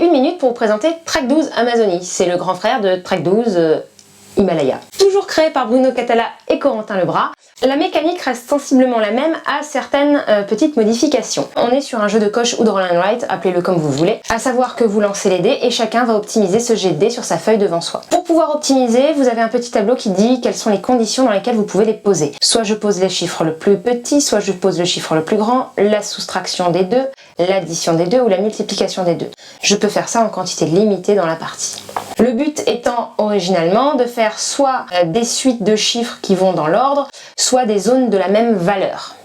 1 minute pour vous présenter Track 12 Amazonie. C'est le grand frère de Track 12 Himalaya. Toujours créé par Bruno Catala et Corentin Lebras, la mécanique reste sensiblement la même à certaines petites modifications. On est sur un jeu de coche ou de roll and write, appelez-le comme vous voulez, à savoir que vous lancez les dés et chacun va optimiser ce jet de dés sur sa feuille devant soi. Pour pouvoir optimiser, vous avez un petit tableau qui dit quelles sont les conditions dans lesquelles vous pouvez les poser. Soit je pose les chiffres le plus petit, soit je pose le chiffre le plus grand, la soustraction des deux, l'addition des deux ou la multiplication des deux. Je peux faire ça en quantité limitée dans la partie. Le but étant originalement de faire soit des suites de chiffres qui vont dans l'ordre, soit des zones de la même valeur,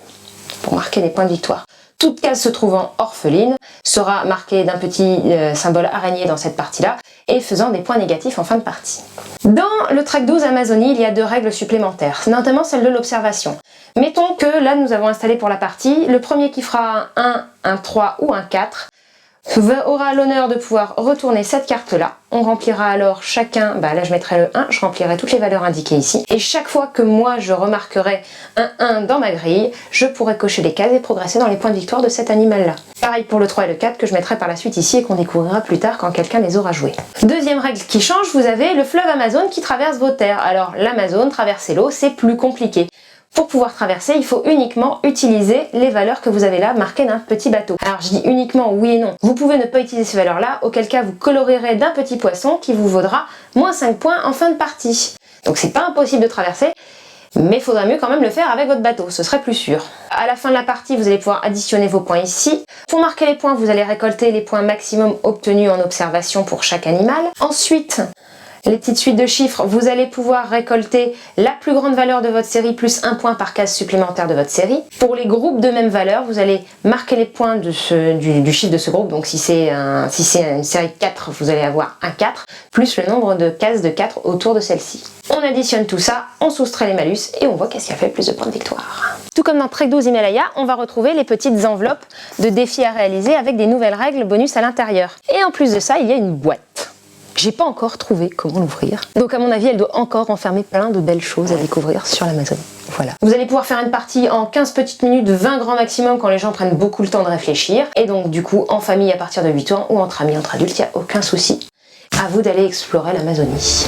pour marquer des points de victoire. Toute case se trouvant orpheline sera marquée d'un petit symbole araignée dans cette partie-là et faisant des points négatifs en fin de partie. Dans le Track 12 Amazonie, il y a 2 règles supplémentaires, notamment celle de l'observation. Mettons que là nous avons installé pour la partie, le premier qui fera un 1, un 3 ou un 4 aura l'honneur de pouvoir retourner cette carte-là. On remplira alors chacun, là je mettrai le 1, je remplirai toutes les valeurs indiquées ici. Et chaque fois que moi je remarquerai un 1 dans ma grille, je pourrai cocher les cases et progresser dans les points de victoire de cet animal-là. Pareil pour le 3 et le 4 que je mettrai par la suite ici et qu'on découvrira plus tard quand quelqu'un les aura joués. Deuxième règle qui change, vous avez le fleuve Amazon qui traverse vos terres. Alors l'Amazon, traverser l'eau, c'est plus compliqué. Pour pouvoir traverser, il faut uniquement utiliser les valeurs que vous avez là marquées d'un petit bateau. Alors je dis uniquement oui et non. Vous pouvez ne pas utiliser ces valeurs-là, auquel cas vous colorerez d'un petit poisson qui vous vaudra moins 5 points en fin de partie. Donc c'est pas impossible de traverser, mais il faudra mieux quand même le faire avec votre bateau, ce serait plus sûr. À la fin de la partie, vous allez pouvoir additionner vos points ici. Pour marquer les points, vous allez récolter les points maximum obtenus en observation pour chaque animal. Ensuite, les petites suites de chiffres, vous allez pouvoir récolter la plus grande valeur de votre série plus 1 point par case supplémentaire de votre série. Pour les groupes de même valeur, vous allez marquer les points de du chiffre de ce groupe. Donc si c'est une série 4, vous allez avoir un 4, plus le nombre de cases de 4 autour de celle-ci. On additionne tout ça, on soustrait les malus et on voit qu'est-ce qui a fait le plus de points de victoire. Tout comme dans Track 12 Himalaya, on va retrouver les petites enveloppes de défis à réaliser avec des nouvelles règles bonus à l'intérieur. Et en plus de ça, il y a une boîte. J'ai pas encore trouvé comment l'ouvrir. Donc à mon avis, elle doit encore renfermer plein de belles choses à découvrir sur l'Amazonie. Voilà. Vous allez pouvoir faire une partie en 15 petites minutes, 20 grands maximum quand les gens prennent beaucoup le temps de réfléchir. Et donc du coup, en famille à partir de 8 ans ou entre amis, entre adultes, il n'y a aucun souci. À vous d'aller explorer l'Amazonie.